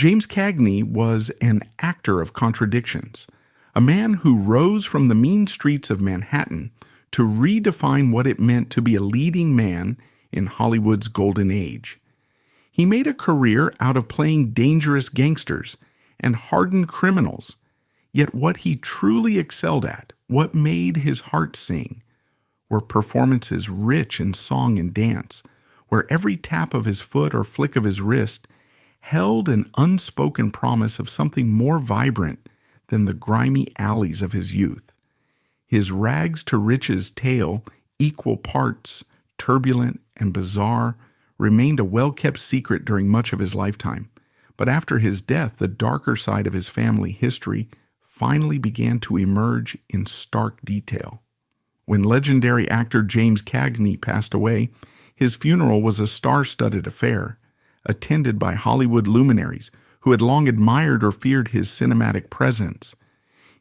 James Cagney was an actor of contradictions, a man who rose from the mean streets of Manhattan to redefine what it meant to be a leading man in Hollywood's golden age. He made a career out of playing dangerous gangsters and hardened criminals, yet what he truly excelled at, what made his heart sing, were performances rich in song and dance, where every tap of his foot or flick of his wrist held an unspoken promise of something more vibrant than the grimy alleys of his youth. His rags to riches tale, equal parts turbulent and bizarre, remained a well-kept secret during much of his lifetime. But after his death, the darker side of his family history finally began to emerge in stark detail. When legendary actor James Cagney passed away, his funeral was a star-studded affair, attended by Hollywood luminaries who had long admired or feared his cinematic presence.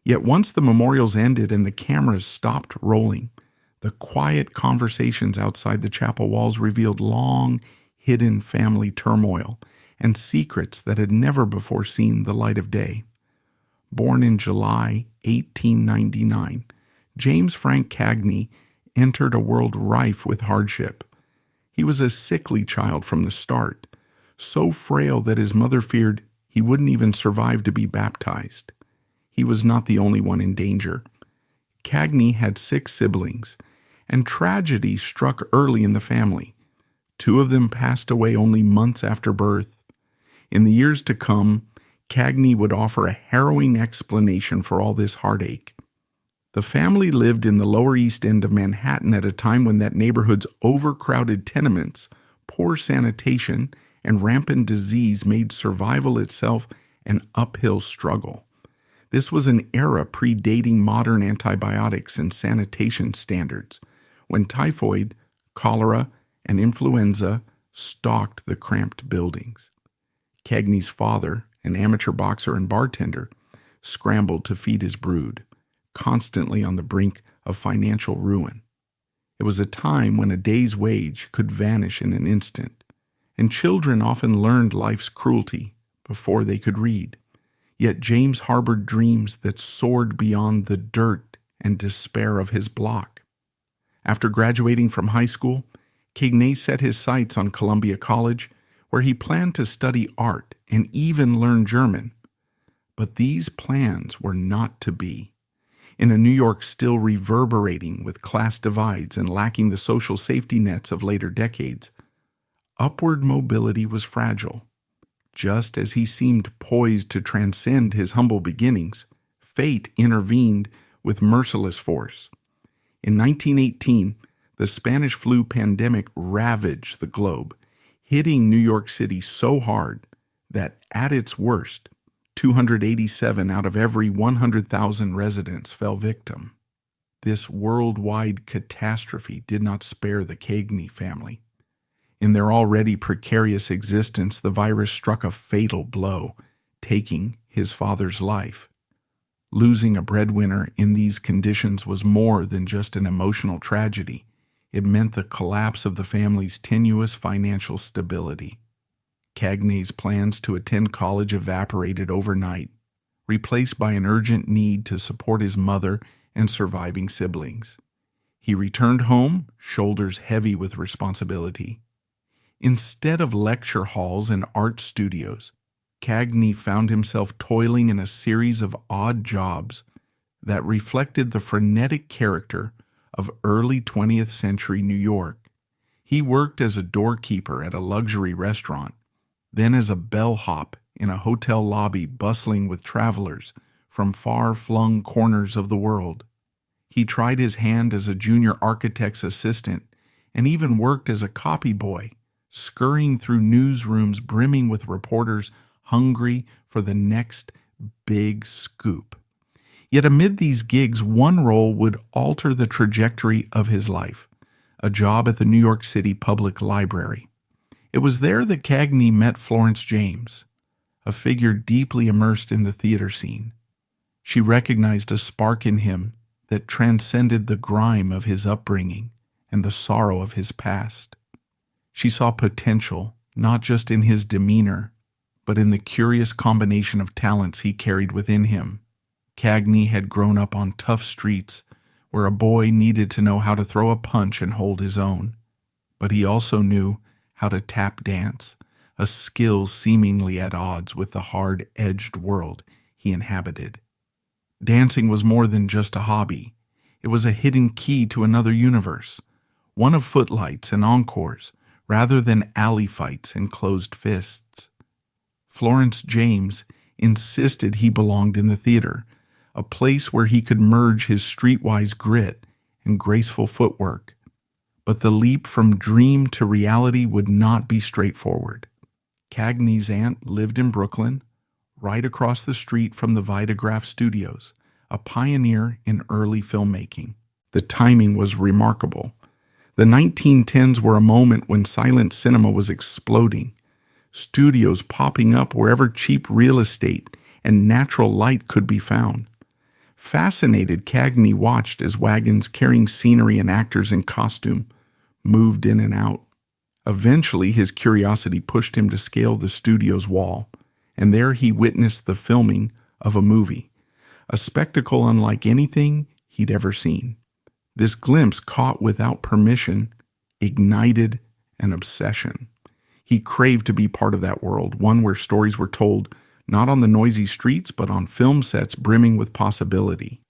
Yet once the memorials ended and the cameras stopped rolling, the quiet conversations outside the chapel walls revealed long, hidden family turmoil and secrets that had never before seen the light of day. Born in July 1899, James Frank Cagney entered a world rife with hardship. He was a sickly child from the start, so frail that his mother feared he wouldn't even survive to be baptized. He was not the only one in danger. Cagney had 6 siblings, and tragedy struck early in the family. 2 of them passed away only months after birth. In the years to come, Cagney would offer a harrowing explanation for all this heartache. The family lived in the Lower East End of Manhattan at a time when that neighborhood's overcrowded tenements, poor sanitation, and rampant disease made survival itself an uphill struggle. This was an era predating modern antibiotics and sanitation standards, when typhoid, cholera, and influenza stalked the cramped buildings. Cagney's father, an amateur boxer and bartender, scrambled to feed his brood, constantly on the brink of financial ruin. It was a time when a day's wage could vanish in an instant, and children often learned life's cruelty before they could read. Yet James harbored dreams that soared beyond the dirt and despair of his block. After graduating from high school, Cagney set his sights on Columbia College, where he planned to study art and even learn German. But these plans were not to be. In a New York still reverberating with class divides and lacking the social safety nets of later decades, upward mobility was fragile. Just as he seemed poised to transcend his humble beginnings, fate intervened with merciless force. In 1918, the Spanish flu pandemic ravaged the globe, hitting New York City so hard that, at its worst, 287 out of every 100,000 residents fell victim. This worldwide catastrophe did not spare the Cagney family. In their already precarious existence, the virus struck a fatal blow, taking his father's life. Losing a breadwinner in these conditions was more than just an emotional tragedy. It meant the collapse of the family's tenuous financial stability. Cagney's plans to attend college evaporated overnight, replaced by an urgent need to support his mother and surviving siblings. He returned home, shoulders heavy with responsibility. Instead of lecture halls and art studios, Cagney found himself toiling in a series of odd jobs that reflected the frenetic character of early 20th century New York. He worked as a doorkeeper at a luxury restaurant, then as a bellhop in a hotel lobby bustling with travelers from far-flung corners of the world. He tried his hand as a junior architect's assistant and even worked as a copy boy, scurrying through newsrooms brimming with reporters hungry for the next big scoop. Yet amid these gigs, one role would alter the trajectory of his life, a job at the New York City Public Library. It was there that Cagney met Florence James, a figure deeply immersed in the theater scene. She recognized a spark in him that transcended the grime of his upbringing and the sorrow of his past. She saw potential not just in his demeanor, but in the curious combination of talents he carried within him. Cagney had grown up on tough streets where a boy needed to know how to throw a punch and hold his own. But he also knew how to tap dance, a skill seemingly at odds with the hard-edged world he inhabited. Dancing was more than just a hobby. It was a hidden key to another universe, one of footlights and encores, rather than alley fights and closed fists. Florence James insisted he belonged in the theater, a place where he could merge his streetwise grit and graceful footwork. But the leap from dream to reality would not be straightforward. Cagney's aunt lived in Brooklyn, right across the street from the Vitagraph Studios, a pioneer in early filmmaking. The timing was remarkable. The 1910s were a moment when silent cinema was exploding, studios popping up wherever cheap real estate and natural light could be found. Fascinated, Cagney watched as wagons carrying scenery and actors in costume moved in and out. Eventually, his curiosity pushed him to scale the studio's wall, and there he witnessed the filming of a movie, a spectacle unlike anything he'd ever seen. This glimpse, caught without permission, ignited an obsession. He craved to be part of that world, one where stories were told not on the noisy streets, but on film sets brimming with possibility.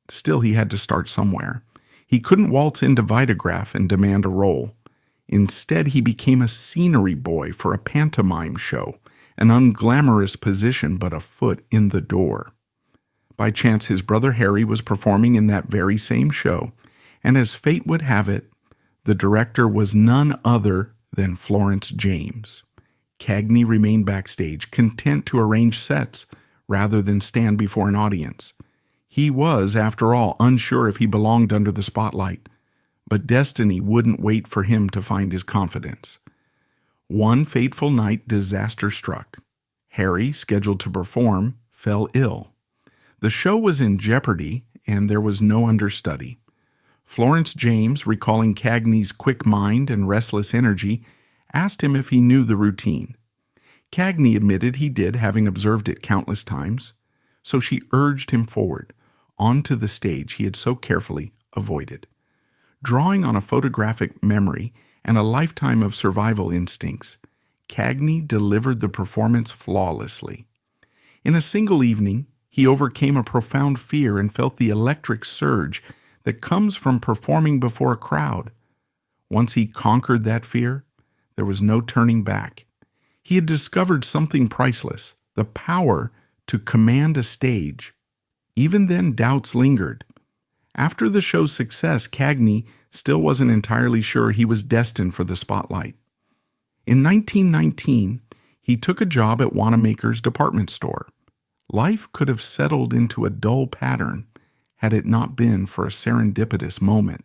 Still, he had to start somewhere. He couldn't waltz into Vitagraph and demand a role. Instead, he became a scenery boy for a pantomime show, an unglamorous position but a foot in the door. By chance, his brother Harry was performing in that very same show, and as fate would have it, the director was none other than Florence James. Cagney remained backstage, content to arrange sets rather than stand before an audience. He was, after all, unsure if he belonged under the spotlight, but destiny wouldn't wait for him to find his confidence. One fateful night, disaster struck. Harry, scheduled to perform, fell ill. The show was in jeopardy, and there was no understudy. Florence James, recalling Cagney's quick mind and restless energy, asked him if he knew the routine. Cagney admitted he did, having observed it countless times, so she urged him forward, onto the stage he had so carefully avoided. Drawing on a photographic memory and a lifetime of survival instincts, Cagney delivered the performance flawlessly. In a single evening, he overcame a profound fear and felt the electric surge that comes from performing before a crowd. Once he conquered that fear, there was no turning back. He had discovered something priceless, the power to command a stage. Even then, doubts lingered. After the show's success, Cagney still wasn't entirely sure he was destined for the spotlight. In 1919, he took a job at Wanamaker's department store. Life could have settled into a dull pattern had it not been for a serendipitous moment.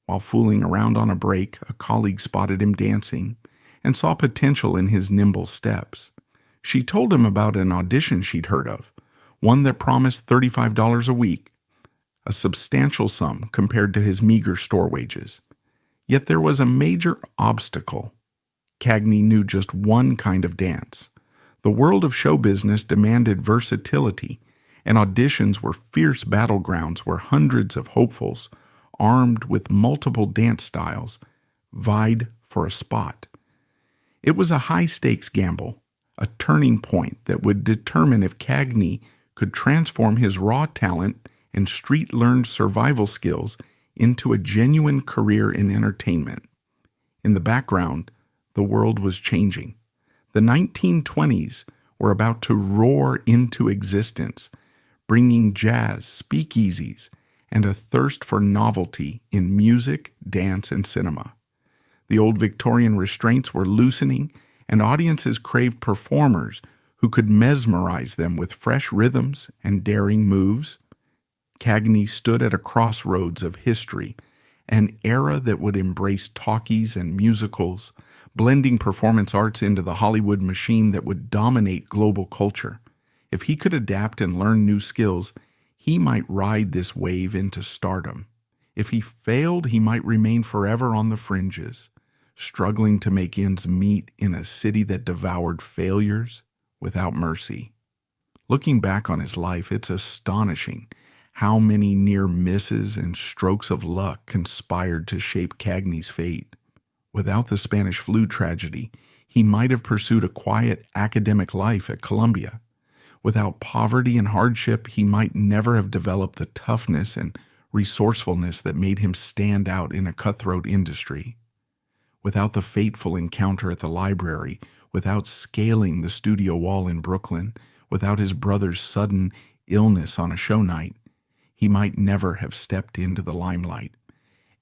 While fooling around on a break, a colleague spotted him dancing and saw potential in his nimble steps. She told him about an audition she'd heard of, one that promised $35 a week, a substantial sum compared to his meager store wages. Yet there was a major obstacle. Cagney knew just one kind of dance. The world of show business demanded versatility, and auditions were fierce battlegrounds where hundreds of hopefuls, armed with multiple dance styles, vied for a spot. It was a high-stakes gamble, a turning point that would determine if Cagney could transform his raw talent and street-learned survival skills into a genuine career in entertainment. In the background, the world was changing. The 1920s were about to roar into existence, bringing jazz, speakeasies, and a thirst for novelty in music, dance, and cinema. The old Victorian restraints were loosening, and audiences craved performers who could mesmerize them with fresh rhythms and daring moves. Cagney stood at a crossroads of history, an era that would embrace talkies and musicals, blending performance arts into the Hollywood machine that would dominate global culture. If he could adapt and learn new skills, he might ride this wave into stardom. If he failed, he might remain forever on the fringes, struggling to make ends meet in a city that devoured failures without mercy. Looking back on his life, it's astonishing how many near misses and strokes of luck conspired to shape Cagney's fate. Without the Spanish flu tragedy, he might have pursued a quiet academic life at Columbia. Without poverty and hardship, he might never have developed the toughness and resourcefulness that made him stand out in a cutthroat industry. Without the fateful encounter at the library, without scaling the studio wall in Brooklyn, without his brother's sudden illness on a show night, he might never have stepped into the limelight.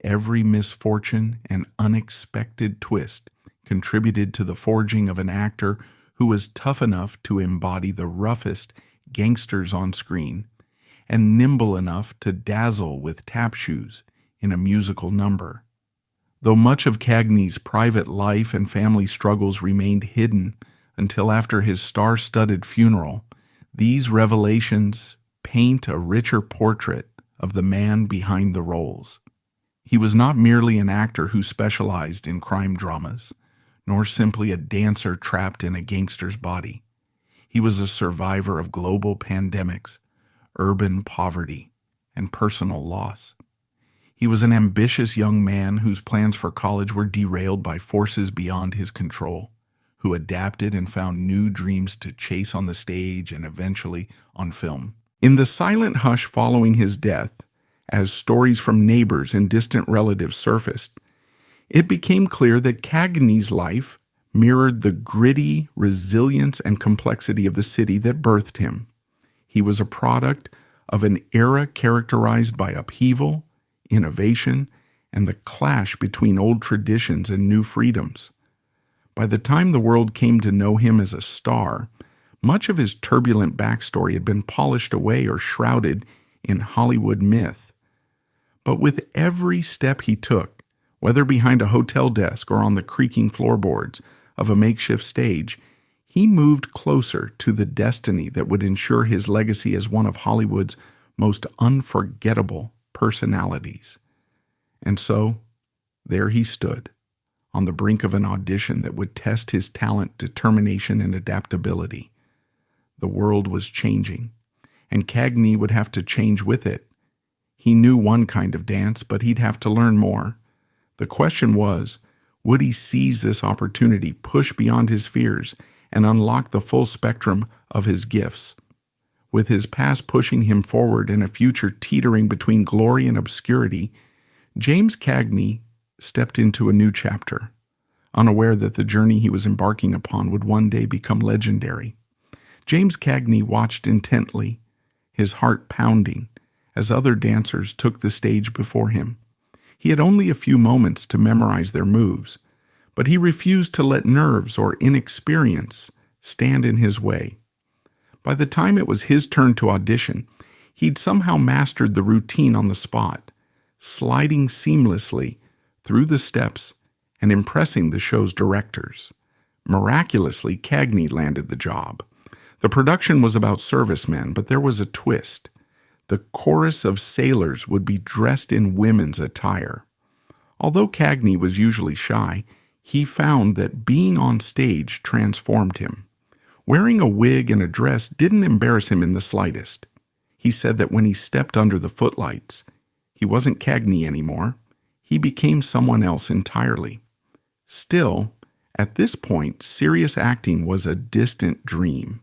Every misfortune and unexpected twist contributed to the forging of an actor who was tough enough to embody the roughest gangsters on screen and nimble enough to dazzle with tap shoes in a musical number. Though much of Cagney's private life and family struggles remained hidden until after his star-studded funeral, these revelations paint a richer portrait of the man behind the roles. He was not merely an actor who specialized in crime dramas, nor simply a dancer trapped in a gangster's body. He was a survivor of global pandemics, urban poverty, and personal loss. He was an ambitious young man whose plans for college were derailed by forces beyond his control, who adapted and found new dreams to chase on the stage and eventually on film. In the silent hush following his death, as stories from neighbors and distant relatives surfaced, it became clear that Cagney's life mirrored the gritty resilience and complexity of the city that birthed him. He was a product of an era characterized by upheaval, innovation, and the clash between old traditions and new freedoms. By the time the world came to know him as a star, much of his turbulent backstory had been polished away or shrouded in Hollywood myth. But with every step he took, whether behind a hotel desk or on the creaking floorboards of a makeshift stage, he moved closer to the destiny that would ensure his legacy as one of Hollywood's most unforgettable personalities. And so, there he stood, on the brink of an audition that would test his talent, determination, and adaptability. The world was changing, and Cagney would have to change with it. He knew one kind of dance, but he'd have to learn more. The question was, would he seize this opportunity, push beyond his fears, and unlock the full spectrum of his gifts? With his past pushing him forward and a future teetering between glory and obscurity, James Cagney stepped into a new chapter, unaware that the journey he was embarking upon would one day become legendary. James Cagney watched intently, his heart pounding, as other dancers took the stage before him. He had only a few moments to memorize their moves, but he refused to let nerves or inexperience stand in his way. By the time it was his turn to audition, he'd somehow mastered the routine on the spot, sliding seamlessly through the steps and impressing the show's directors. Miraculously, Cagney landed the job. The production was about servicemen, but there was a twist. The chorus of sailors would be dressed in women's attire. Although Cagney was usually shy, he found that being on stage transformed him. Wearing a wig and a dress didn't embarrass him in the slightest. He said that when he stepped under the footlights, he wasn't Cagney anymore. He became someone else entirely. Still, at this point, serious acting was a distant dream.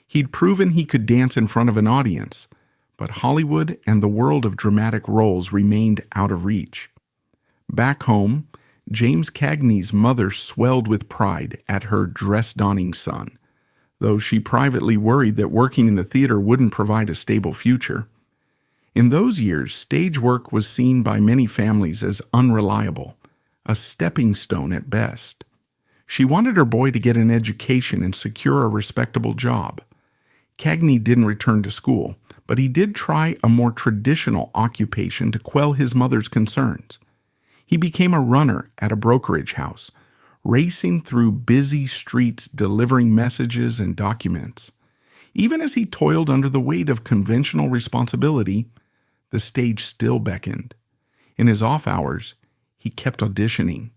He'd proven he could dance in front of an audience, but Hollywood and the world of dramatic roles remained out of reach. Back home, James Cagney's mother swelled with pride at her dress-donning son, though she privately worried that working in the theater wouldn't provide a stable future. In those years, stage work was seen by many families as unreliable, a stepping stone at best. She wanted her boy to get an education and secure a respectable job. Cagney didn't return to school, but he did try a more traditional occupation to quell his mother's concerns. He became a runner at a brokerage house, racing through busy streets delivering messages and documents. Even as he toiled under the weight of conventional responsibility, the stage still beckoned. In his off hours, he kept auditioning,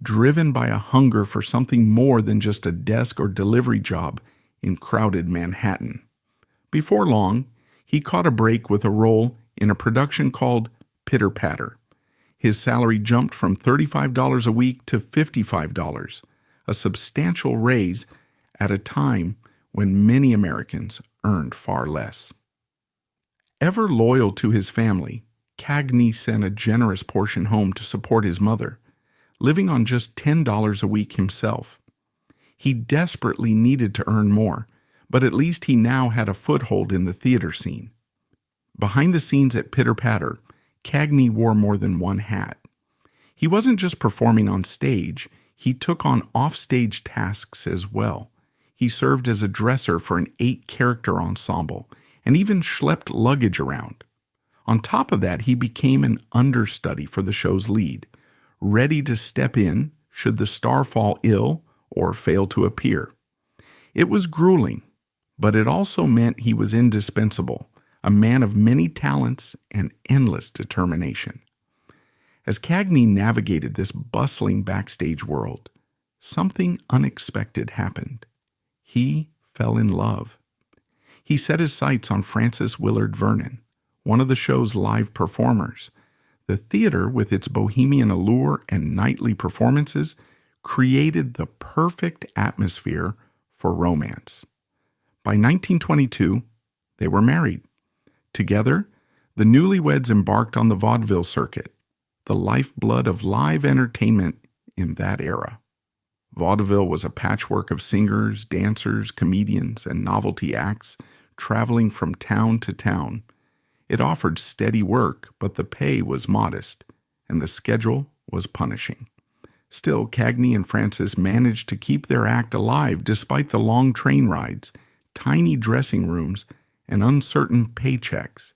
driven by a hunger for something more than just a desk or delivery job in crowded Manhattan. Before long, he caught a break with a role in a production called Pitter Patter. His salary jumped from $35 a week to $55, a substantial raise at a time when many Americans earned far less. Ever loyal to his family, Cagney sent a generous portion home to support his mother, living on just $10 a week himself. He desperately needed to earn more, but at least he now had a foothold in the theater scene. Behind the scenes at Pitter Patter, Cagney wore more than one hat. He wasn't just performing on stage, he took on off-stage tasks as well. He served as a dresser for an 8-character ensemble and even schlepped luggage around. On top of that, he became an understudy for the show's lead, ready to step in should the star fall ill or fail to appear. It was grueling, but it also meant he was indispensable, a man of many talents and endless determination. As Cagney navigated this bustling backstage world, something unexpected happened. He fell in love. He set his sights on Frances Willard Vernon, one of the show's live performers. The theater, with its bohemian allure and nightly performances, created the perfect atmosphere for romance. By 1922, they were married. Together, the newlyweds embarked on the vaudeville circuit, the lifeblood of live entertainment in that era. Vaudeville was a patchwork of singers, dancers, comedians, and novelty acts traveling from town to town. It offered steady work, but the pay was modest, and the schedule was punishing. Still, Cagney and Frances managed to keep their act alive despite the long train rides, tiny dressing rooms, and uncertain paychecks.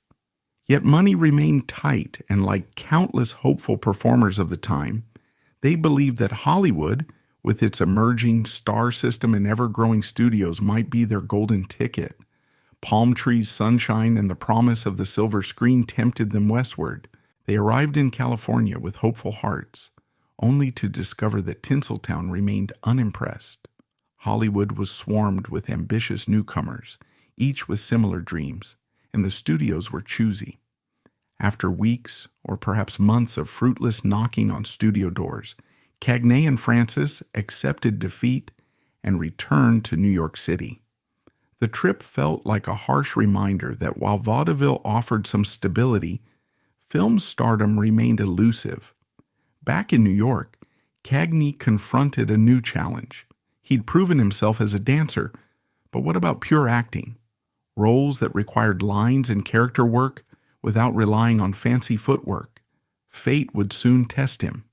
Yet money remained tight, and like countless hopeful performers of the time, they believed that Hollywood, with its emerging star system and ever-growing studios, might be their golden ticket. Palm trees, sunshine, and the promise of the silver screen tempted them westward. They arrived in California with hopeful hearts, only to discover that Tinseltown remained unimpressed. Hollywood was swarmed with ambitious newcomers, each with similar dreams, and the studios were choosy. After weeks, or perhaps months of fruitless knocking on studio doors, Cagney and Frances accepted defeat and returned to New York City. The trip felt like a harsh reminder that while vaudeville offered some stability, film stardom remained elusive. Back in New York, Cagney confronted a new challenge. He'd proven himself as a dancer, but what about pure acting? Roles that required lines and character work without relying on fancy footwork. Fate would soon test him.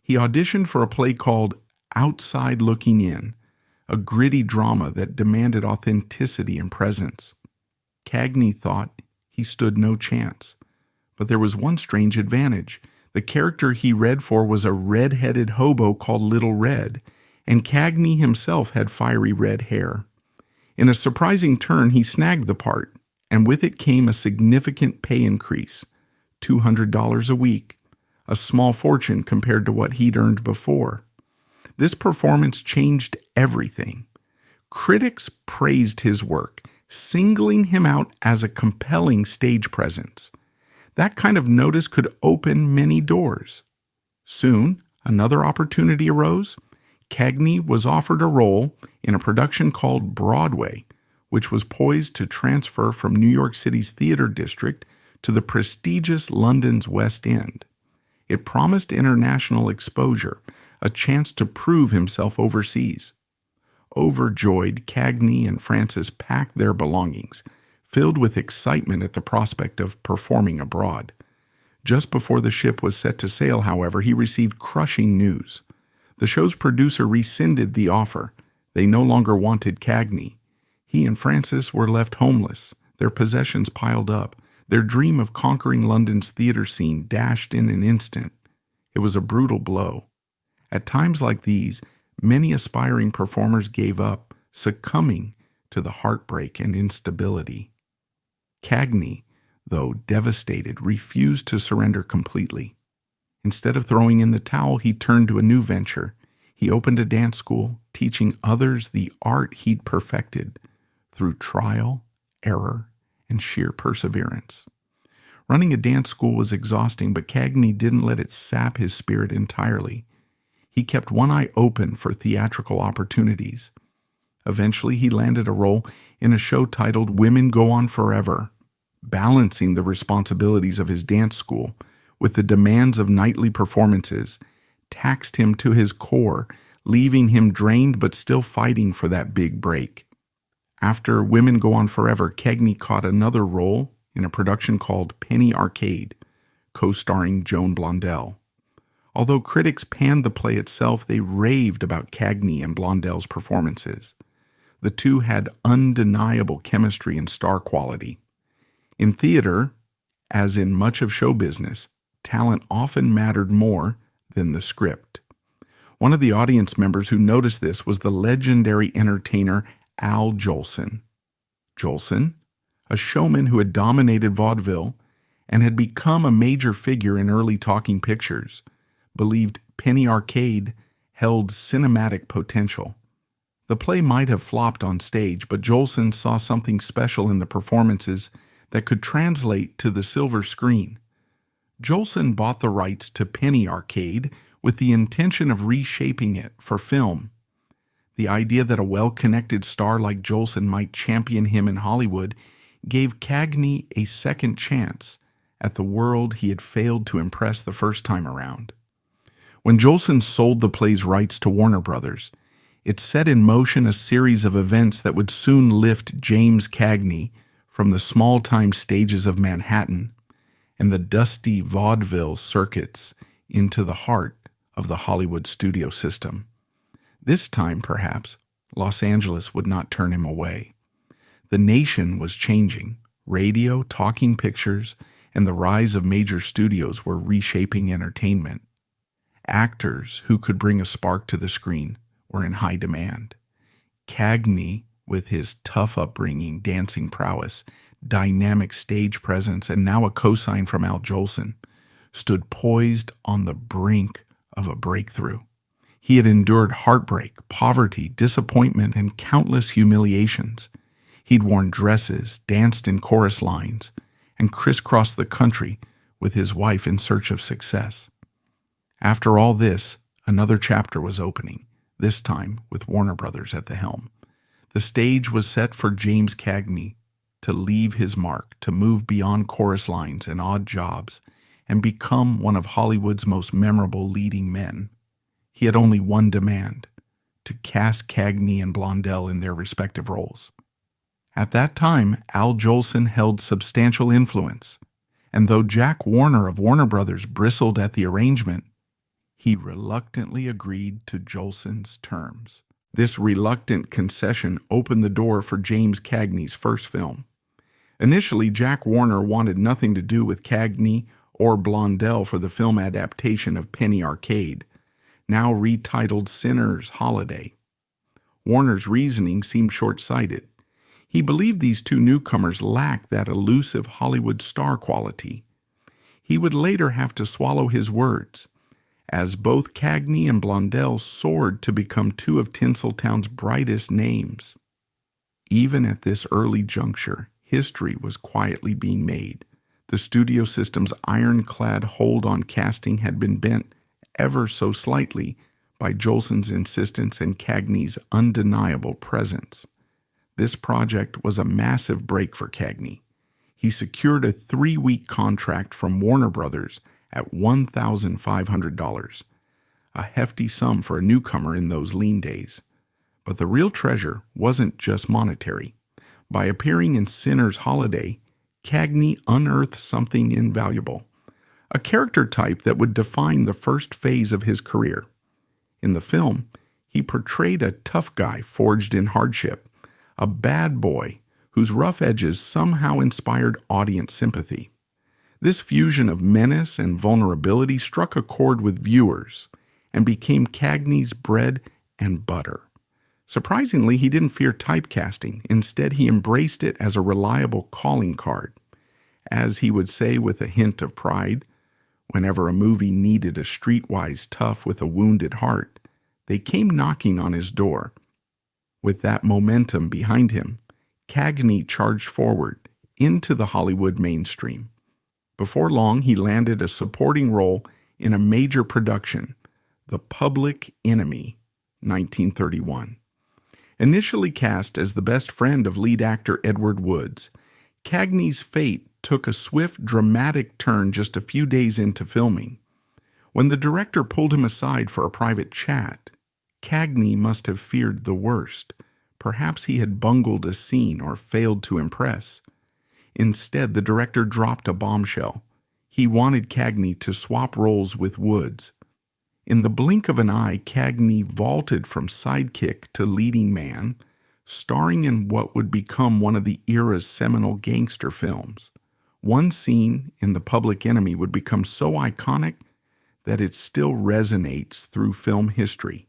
He auditioned for a play called Outside Looking In, a gritty drama that demanded authenticity and presence. Cagney thought he stood no chance, but there was one strange advantage. The character he read for was a red-headed hobo called Little Red, and Cagney himself had fiery red hair. In a surprising turn, he snagged the part, and with it came a significant pay increase, $200 a week, a small fortune compared to what he'd earned before. This performance changed everything. Critics praised his work, singling him out as a compelling stage presence. That kind of notice could open many doors. Soon, another opportunity arose. Cagney was offered a role in a production called Broadway, which was poised to transfer from New York City's theater district to the prestigious London's West End. It promised international exposure, a chance to prove himself overseas. Overjoyed, Cagney and Frances packed their belongings, filled with excitement at the prospect of performing abroad. Just before the ship was set to sail, however, he received crushing news. The show's producer rescinded the offer. They no longer wanted Cagney. He and Frances were left homeless, their possessions piled up, their dream of conquering London's theater scene dashed in an instant. It was a brutal blow. At times like these, many aspiring performers gave up, succumbing to the heartbreak and instability. Cagney, though devastated, refused to surrender completely. Instead of throwing in the towel, he turned to a new venture. He opened a dance school, teaching others the art he'd perfected through trial, error, and sheer perseverance. Running a dance school was exhausting, but Cagney didn't let it sap his spirit entirely. He kept one eye open for theatrical opportunities. Eventually, he landed a role in a show titled Women Go On Forever, balancing the responsibilities of his dance school with the demands of nightly performances taxed him to his core, leaving him drained but still fighting for that big break. After Women Go On Forever, Cagney caught another role in a production called Penny Arcade, co-starring Joan Blondell. Although critics panned the play itself, they raved about Cagney and Blondell's performances. The two had undeniable chemistry and star quality. In theater, as in much of show business, talent often mattered more than the script. One of the audience members who noticed this was the legendary entertainer Al Jolson. Jolson, a showman who had dominated vaudeville and had become a major figure in early talking pictures, believed Penny Arcade held cinematic potential. The play might have flopped on stage, but Jolson saw something special in the performances that could translate to the silver screen. Jolson bought the rights to Penny Arcade with the intention of reshaping it for film. The idea that a well-connected star like Jolson might champion him in Hollywood gave Cagney a second chance at the world he had failed to impress the first time around. When Jolson sold the play's rights to Warner Brothers, it set in motion a series of events that would soon lift James Cagney from the small-time stages of Manhattan and the dusty vaudeville circuits into the heart of the Hollywood studio system. This time, perhaps, Los Angeles would not turn him away. The nation was changing. Radio, talking pictures, and the rise of major studios were reshaping entertainment. Actors who could bring a spark to the screen were in high demand. Cagney, with his tough upbringing, dancing prowess, dynamic stage presence, and now a cosign from Al Jolson, stood poised on the brink of a breakthrough. He had endured heartbreak, poverty, disappointment, and countless humiliations. He'd worn dresses, danced in chorus lines, and crisscrossed the country with his wife in search of success. After all this, another chapter was opening, this time with Warner Brothers at the helm. The stage was set for James Cagney to leave his mark, to move beyond chorus lines and odd jobs, and become one of Hollywood's most memorable leading men. He had only one demand: to cast Cagney and Blondell in their respective roles. At that time, Al Jolson held substantial influence, and though Jack Warner of Warner Brothers bristled at the arrangement, he reluctantly agreed to Jolson's terms. This reluctant concession opened the door for James Cagney's first film. Initially, Jack Warner wanted nothing to do with Cagney or Blondell for the film adaptation of Penny Arcade, now retitled Sinner's Holiday. Warner's reasoning seemed short-sighted. He believed these two newcomers lacked that elusive Hollywood star quality. He would later have to swallow his words, as both Cagney and Blondell soared to become two of Tinseltown's brightest names. Even at this early juncture, history was quietly being made. The studio system's ironclad hold on casting had been bent ever so slightly by Jolson's insistence and Cagney's undeniable presence. This project was a massive break for Cagney. He secured a 3-week contract from Warner Brothers at $1,500, a hefty sum for a newcomer in those lean days. But the real treasure wasn't just monetary. By appearing in Sinner's Holiday, Cagney unearthed something invaluable, a character type that would define the first phase of his career. In the film, he portrayed a tough guy forged in hardship, a bad boy whose rough edges somehow inspired audience sympathy. This fusion of menace and vulnerability struck a chord with viewers and became Cagney's bread and butter. Surprisingly, he didn't fear typecasting. Instead, he embraced it as a reliable calling card. As he would say with a hint of pride, whenever a movie needed a streetwise tough with a wounded heart, They came knocking on his door. With that momentum behind him, Cagney charged forward into the Hollywood mainstream. Before long, he landed a supporting role in a major production, The Public Enemy, 1931. Initially cast as the best friend of lead actor Edward Woods, Cagney's fate took a swift, dramatic turn just a few days into filming. When the director pulled him aside for a private chat, Cagney must have feared the worst. Perhaps he had bungled a scene or failed to impress. Instead, the director dropped a bombshell. He wanted Cagney to swap roles with Woods. In the blink of an eye, Cagney vaulted from sidekick to leading man, starring in what would become one of the era's seminal gangster films. One scene in The Public Enemy would become so iconic that it still resonates through film history.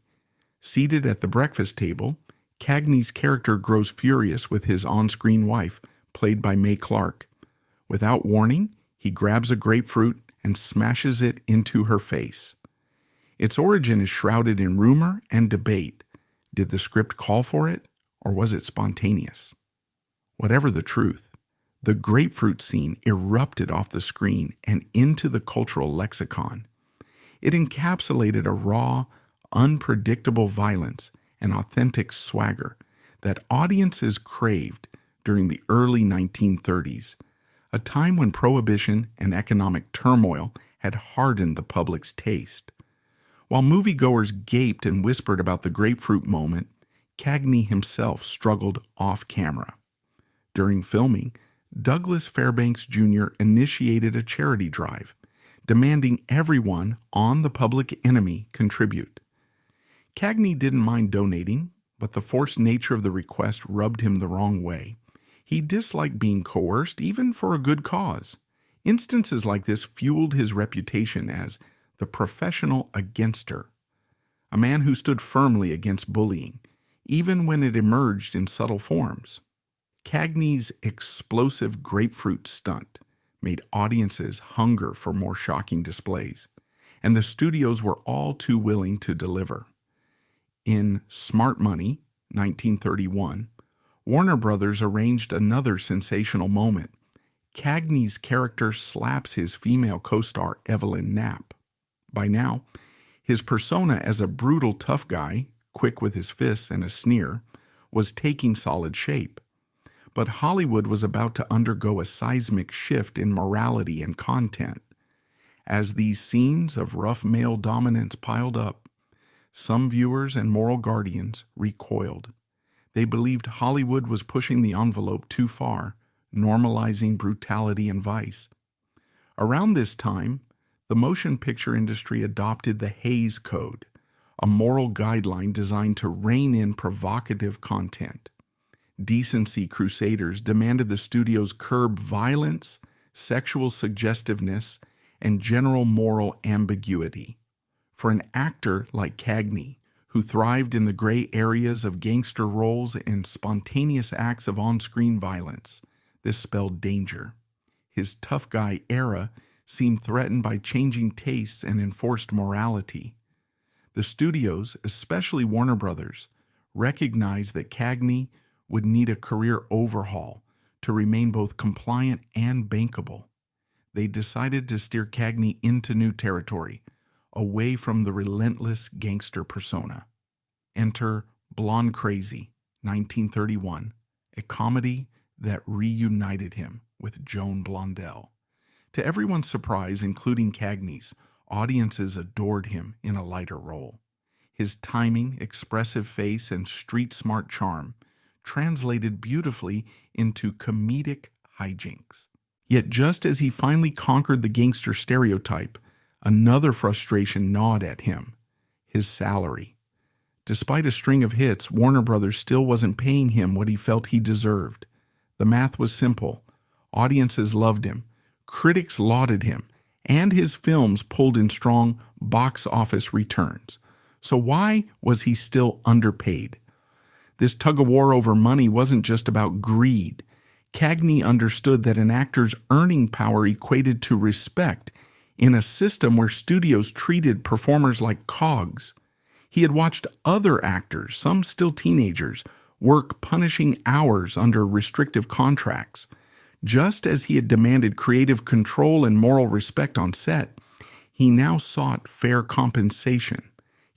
Seated at the breakfast table, Cagney's character grows furious with his on-screen wife, played by Mae Clarke. Without warning, he grabs a grapefruit and smashes it into her face. Its origin is shrouded in rumor and debate. Did the script call for it, or was it spontaneous? Whatever the truth, the grapefruit scene erupted off the screen and into the cultural lexicon. It encapsulated a raw, unpredictable violence and authentic swagger that audiences craved during the early 1930s, a time when prohibition and economic turmoil had hardened the public's taste. While moviegoers gaped and whispered about the grapefruit moment, Cagney himself struggled off camera. During filming, Douglas Fairbanks Jr. initiated a charity drive, demanding everyone on The Public Enemy contribute. Cagney didn't mind donating, but the forced nature of the request rubbed him the wrong way. He disliked being coerced, even for a good cause. Instances like this fueled his reputation as the professional againster, a man who stood firmly against bullying, even when it emerged in subtle forms. Cagney's explosive grapefruit stunt made audiences hunger for more shocking displays, and the studios were all too willing to deliver. In Smart Money, 1931, Warner Brothers arranged another sensational moment. Cagney's character slaps his female co-star Evelyn Knapp. By now, his persona as a brutal tough guy, quick with his fists and a sneer, was taking solid shape. But Hollywood was about to undergo a seismic shift in morality and content. As these scenes of rough male dominance piled up, some viewers and moral guardians recoiled. They believed Hollywood was pushing the envelope too far, normalizing brutality and vice. Around this time, the motion picture industry adopted the Hays Code, a moral guideline designed to rein in provocative content. Decency crusaders demanded the studios curb violence, sexual suggestiveness, and general moral ambiguity. For an actor like Cagney, who thrived in the gray areas of gangster roles and spontaneous acts of on-screen violence, this spelled danger. His tough guy era seemed threatened by changing tastes and enforced morality. The studios, especially Warner Brothers, recognized that Cagney would need a career overhaul to remain both compliant and bankable. They decided to steer Cagney into new territory, away from the relentless gangster persona. Enter Blonde Crazy, 1931, a comedy that reunited him with Joan Blondell. To everyone's surprise, including Cagney's, audiences adored him in a lighter role. His timing, expressive face, and street-smart charm translated beautifully into comedic hijinks. Yet just as he finally conquered the gangster stereotype, another frustration gnawed at him: his salary. Despite a string of hits, Warner Brothers still wasn't paying him what he felt he deserved. The math was simple. Audiences loved him, critics lauded him, and his films pulled in strong box office returns. So why was he still underpaid? This tug-of-war over money wasn't just about greed. Cagney understood that an actor's earning power equated to respect in a system where studios treated performers like cogs. He had watched other actors, some still teenagers, work punishing hours under restrictive contracts. Just as he had demanded creative control and moral respect on set, he now sought fair compensation.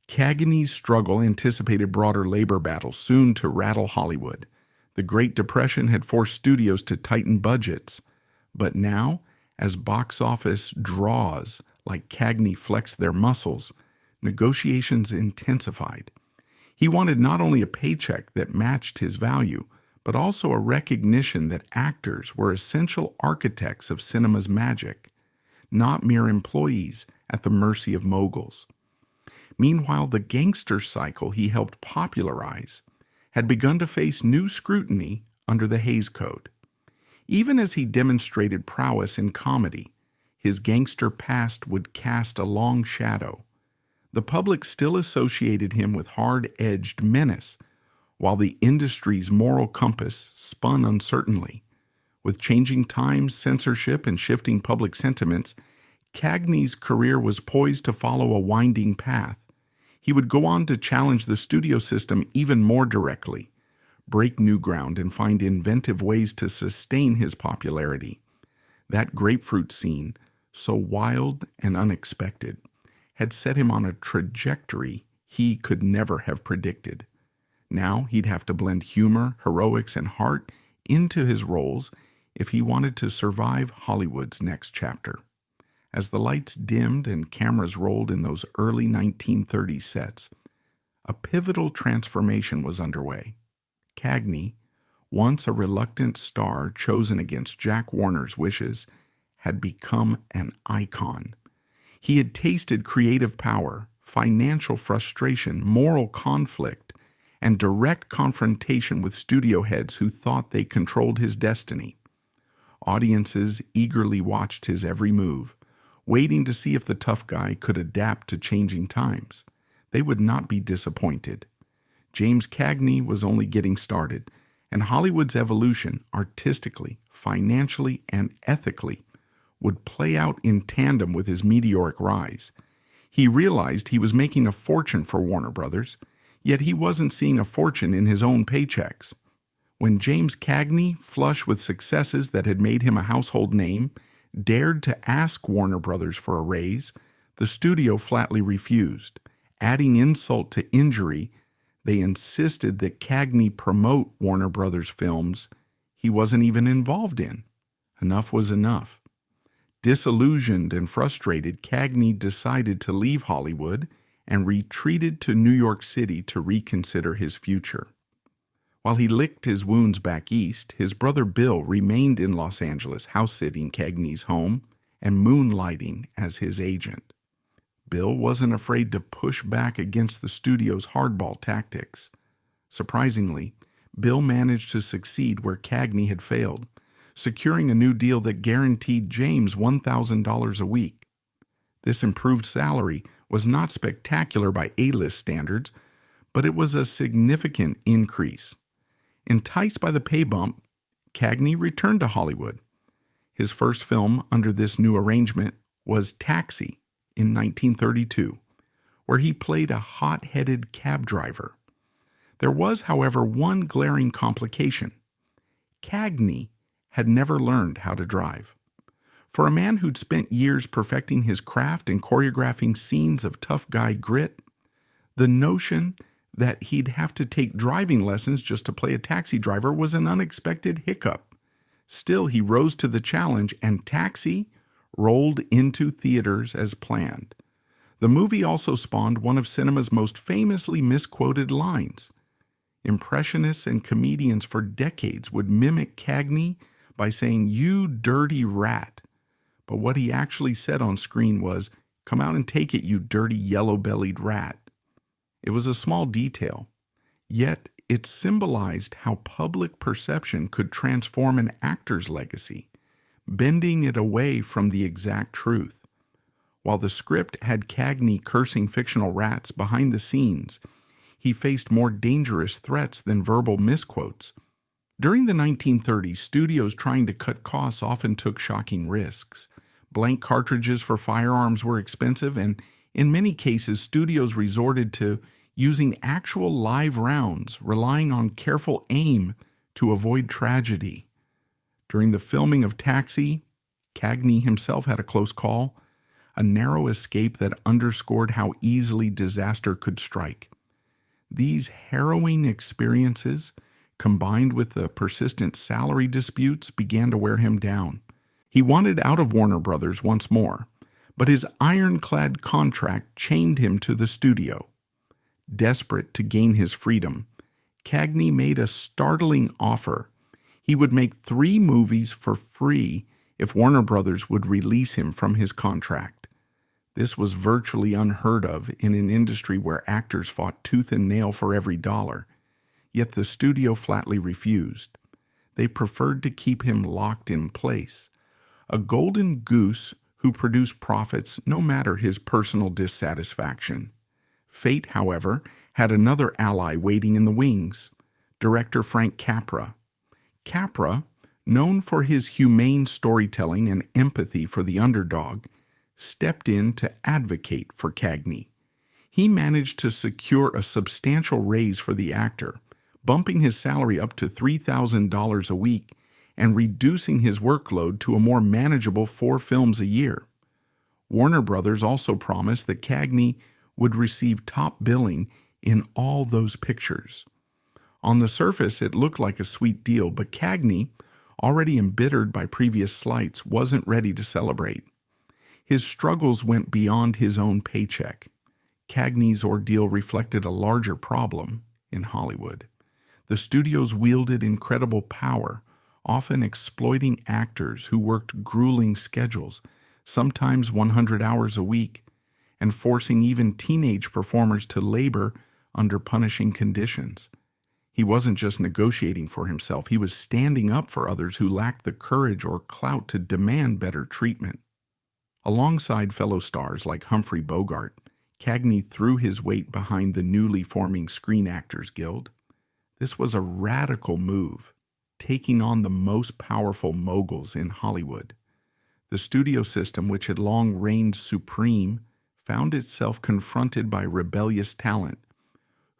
Cagney's struggle anticipated broader labor battles soon to rattle Hollywood. The Great Depression had forced studios to tighten budgets. But now, as box office draws like Cagney flexed their muscles, negotiations intensified. He wanted not only a paycheck that matched his value, but also a recognition that actors were essential architects of cinema's magic, not mere employees at the mercy of moguls. Meanwhile, the gangster cycle he helped popularize had begun to face new scrutiny under the Hays Code. Even as he demonstrated prowess in comedy, his gangster past would cast a long shadow. The public still associated him with hard-edged menace, while the industry's moral compass spun uncertainly. With changing times, censorship, and shifting public sentiments, Cagney's career was poised to follow a winding path. He would go on to challenge the studio system even more directly, break new ground, and find inventive ways to sustain his popularity. That grapefruit scene, so wild and unexpected, had set him on a trajectory he could never have predicted. Now he'd have to blend humor, heroics, and heart into his roles if he wanted to survive Hollywood's next chapter. As the lights dimmed and cameras rolled in those early 1930s sets, a pivotal transformation was underway. Cagney, once a reluctant star chosen against Jack Warner's wishes, had become an icon. He had tasted creative power, financial frustration, moral conflict, and direct confrontation with studio heads who thought they controlled his destiny. Audiences eagerly watched his every move, waiting to see if the tough guy could adapt to changing times. They would not be disappointed. James Cagney was only getting started, and Hollywood's evolution, artistically, financially, and ethically, would play out in tandem with his meteoric rise. He realized he was making a fortune for Warner Brothers, yet he wasn't seeing a fortune in his own paychecks. When James Cagney, flush with successes that had made him a household name, dared to ask Warner Brothers for a raise, the studio flatly refused. Adding insult to injury, they insisted that Cagney promote Warner Brothers films he wasn't even involved in. Enough was enough. Disillusioned and frustrated, Cagney decided to leave Hollywood and retreated to New York City to reconsider his future. While he licked his wounds back east, his brother Bill remained in Los Angeles, house-sitting Cagney's home and moonlighting as his agent. Bill wasn't afraid to push back against the studio's hardball tactics. Surprisingly, Bill managed to succeed where Cagney had failed, securing a new deal that guaranteed James $1,000 a week. This improved salary was not spectacular by A-list standards, but it was a significant increase. Enticed by the pay bump, Cagney returned to Hollywood. His first film under this new arrangement was Taxi in 1932, where he played a hot-headed cab driver. There was, however, one glaring complication. Cagney had never learned how to drive. For a man who'd spent years perfecting his craft and choreographing scenes of tough guy grit, the notion that he'd have to take driving lessons just to play a taxi driver was an unexpected hiccup. Still, he rose to the challenge, and Taxi rolled into theaters as planned. The movie also spawned one of cinema's most famously misquoted lines. Impressionists and comedians for decades would mimic Cagney by saying, "You dirty rat." But what he actually said on screen was, "Come out and take it, you dirty yellow-bellied rat." It was a small detail, yet it symbolized how public perception could transform an actor's legacy, bending it away from the exact truth. While the script had Cagney cursing fictional rats behind the scenes, he faced more dangerous threats than verbal misquotes. During the 1930s, studios trying to cut costs often took shocking risks. Blank cartridges for firearms were expensive, and in many cases, studios resorted to using actual live rounds, relying on careful aim to avoid tragedy. During the filming of Taxi, Cagney himself had a close call, a narrow escape that underscored how easily disaster could strike. These harrowing experiences, combined with the persistent salary disputes, began to wear him down. He wanted out of Warner Brothers once more, but his ironclad contract chained him to the studio. Desperate to gain his freedom, Cagney made a startling offer. He would make 3 movies for free if Warner Brothers would release him from his contract. This was virtually unheard of in an industry where actors fought tooth and nail for every dollar, yet the studio flatly refused. They preferred to keep him locked in place, a golden goose who produced profits no matter his personal dissatisfaction. Fate, however, had another ally waiting in the wings, director Frank Capra. Capra, known for his humane storytelling and empathy for the underdog, stepped in to advocate for Cagney. He managed to secure a substantial raise for the actor, bumping his salary up to $3,000 a week and reducing his workload to a more manageable 4 films a year. Warner Brothers also promised that Cagney would receive top billing in all those pictures. On the surface, it looked like a sweet deal, but Cagney, already embittered by previous slights, wasn't ready to celebrate. His struggles went beyond his own paycheck. Cagney's ordeal reflected a larger problem in Hollywood. The studios wielded incredible power, often exploiting actors who worked grueling schedules, sometimes 100 hours a week, and forcing even teenage performers to labor under punishing conditions. He wasn't just negotiating for himself, he was standing up for others who lacked the courage or clout to demand better treatment. Alongside fellow stars like Humphrey Bogart, Cagney threw his weight behind the newly forming Screen Actors Guild. This was a radical move, taking on the most powerful moguls in Hollywood. The studio system, which had long reigned supreme, found itself confronted by rebellious talent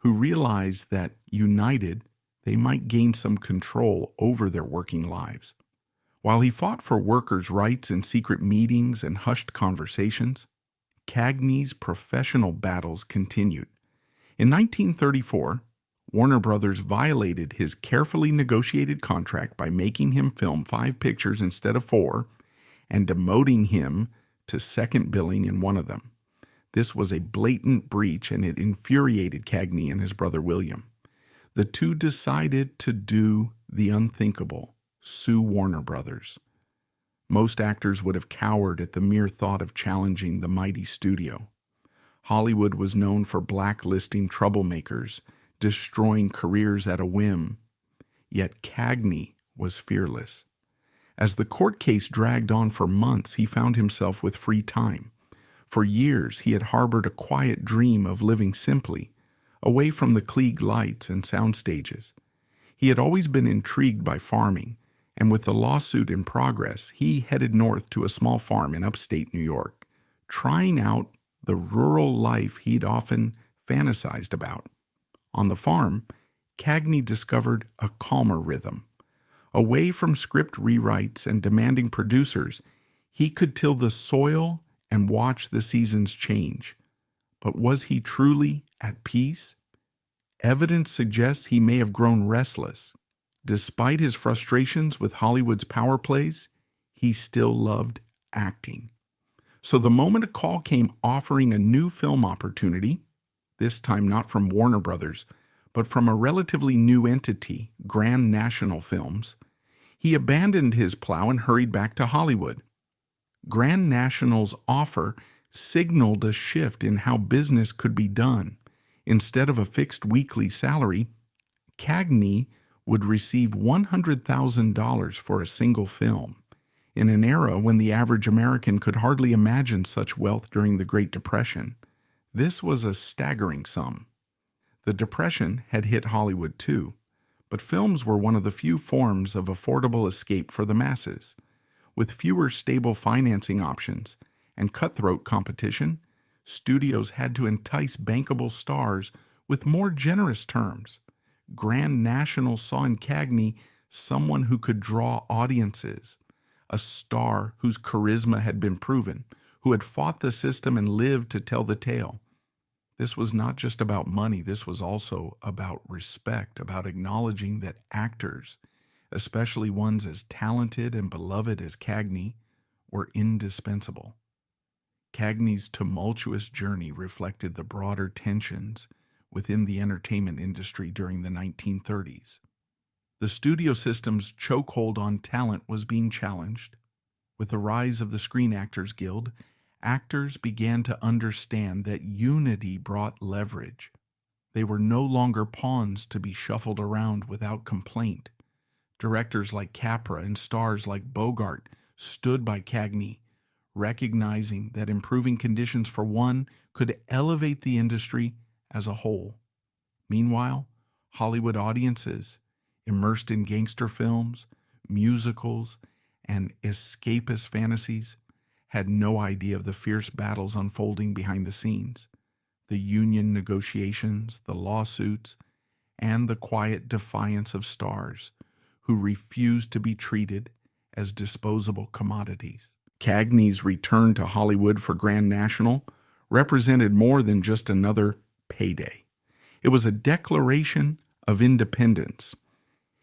who realized that, united, they might gain some control over their working lives. While he fought for workers' rights in secret meetings and hushed conversations, Cagney's professional battles continued. In 1934, Warner Brothers violated his carefully negotiated contract by making him film 5 pictures instead of 4 and demoting him to second billing in one of them. This was a blatant breach, and it infuriated Cagney and his brother William. The two decided to do the unthinkable, sue Warner Brothers. Most actors would have cowered at the mere thought of challenging the mighty studio. Hollywood was known for blacklisting troublemakers, destroying careers at a whim. Yet Cagney was fearless. As the court case dragged on for months, he found himself with free time. For years, he had harbored a quiet dream of living simply, away from the Klieg lights and sound stages. He had always been intrigued by farming, and with the lawsuit in progress, he headed north to a small farm in upstate New York, trying out the rural life he'd often fantasized about. On the farm, Cagney discovered a calmer rhythm. Away from script rewrites and demanding producers, he could till the soil and watch the seasons change. But was he truly at peace? Evidence suggests he may have grown restless. Despite his frustrations with Hollywood's power plays, he still loved acting. So the moment a call came offering a new film opportunity, this time not from Warner Brothers, but from a relatively new entity, Grand National Films, he abandoned his plow and hurried back to Hollywood. Grand National's offer signaled a shift in how business could be done. Instead of a fixed weekly salary, Cagney would receive $100,000 for a single film, in an era when the average American could hardly imagine such wealth during the Great Depression. This was a staggering sum. The Depression had hit Hollywood too, but films were one of the few forms of affordable escape for the masses. With fewer stable financing options and cutthroat competition, studios had to entice bankable stars with more generous terms. Grand National saw in Cagney someone who could draw audiences, a star whose charisma had been proven, who had fought the system and lived to tell the tale. This was not just about money, this was also about respect, about acknowledging that actors, especially ones as talented and beloved as Cagney, were indispensable. Cagney's tumultuous journey reflected the broader tensions within the entertainment industry during the 1930s. The studio system's chokehold on talent was being challenged. With the rise of the Screen Actors Guild, actors began to understand that unity brought leverage. They were no longer pawns to be shuffled around without complaint. Directors like Capra and stars like Bogart stood by Cagney, recognizing that improving conditions for one could elevate the industry as a whole. Meanwhile, Hollywood audiences, immersed in gangster films, musicals, and escapist fantasies, had no idea of the fierce battles unfolding behind the scenes, the union negotiations, the lawsuits, and the quiet defiance of stars who refused to be treated as disposable commodities. Cagney's return to Hollywood for Grand National represented more than just another payday. It was a declaration of independence.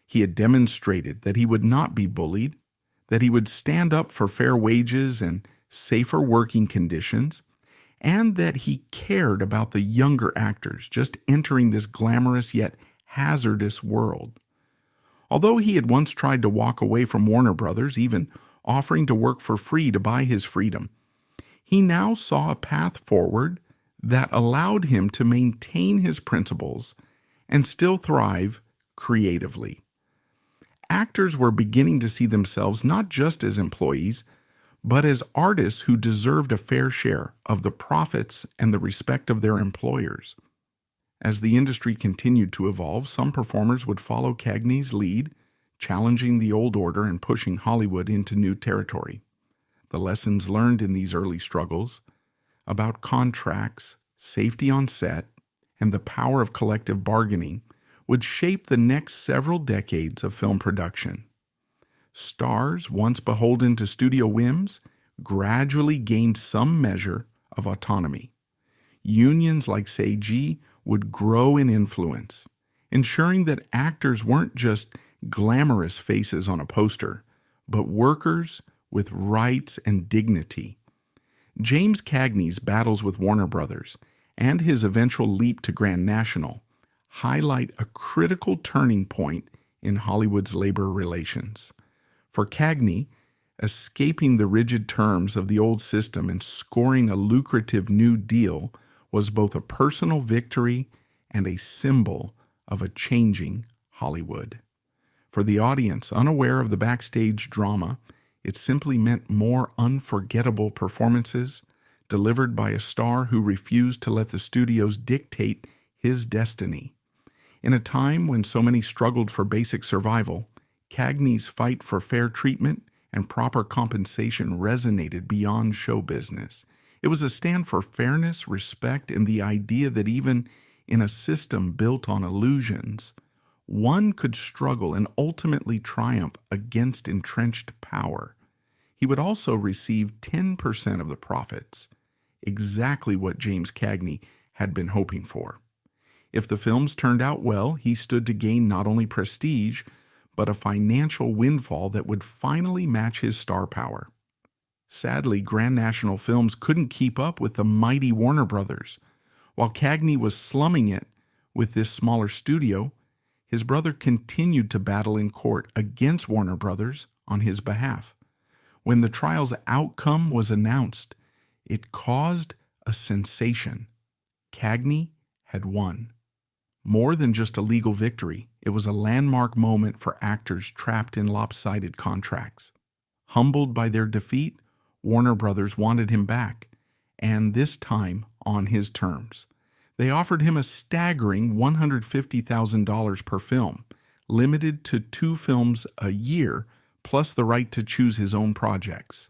He had demonstrated that he would not be bullied, that he would stand up for fair wages and safer working conditions, and that he cared about the younger actors just entering this glamorous yet hazardous world. Although he had once tried to walk away from Warner Brothers, even offering to work for free to buy his freedom, he now saw a path forward that allowed him to maintain his principles and still thrive creatively. Actors were beginning to see themselves not just as employees, but as artists who deserved a fair share of the profits and the respect of their employers. As the industry continued to evolve, some performers would follow Cagney's lead, challenging the old order and pushing Hollywood into new territory. The lessons learned in these early struggles about contracts, safety on set, and the power of collective bargaining would shape the next several decades of film production. Stars, once beholden to studio whims, gradually gained some measure of autonomy. Unions like SAG would grow in influence, ensuring that actors weren't just glamorous faces on a poster, but workers with rights and dignity. James Cagney's battles with Warner Brothers and his eventual leap to Grand National highlight a critical turning point in Hollywood's labor relations. For Cagney, escaping the rigid terms of the old system and scoring a lucrative new deal was both a personal victory and a symbol of a changing Hollywood. For the audience, unaware of the backstage drama, it simply meant more unforgettable performances delivered by a star who refused to let the studios dictate his destiny. In a time when so many struggled for basic survival, Cagney's fight for fair treatment and proper compensation resonated beyond show business. It was a stand for fairness, respect, and the idea that even in a system built on illusions, one could struggle and ultimately triumph against entrenched power. He would also receive 10% of the profits, exactly what James Cagney had been hoping for. If the films turned out well, he stood to gain not only prestige, but a financial windfall that would finally match his star power. Sadly, Grand National Films couldn't keep up with the mighty Warner Brothers. While Cagney was slumming it with this smaller studio, his brother continued to battle in court against Warner Brothers on his behalf. When the trial's outcome was announced, it caused a sensation. Cagney had won. More than just a legal victory, it was a landmark moment for actors trapped in lopsided contracts. Humbled by their defeat, Warner Brothers wanted him back, and this time on his terms. They offered him a staggering $150,000 per film, limited to 2 films a year, plus the right to choose his own projects.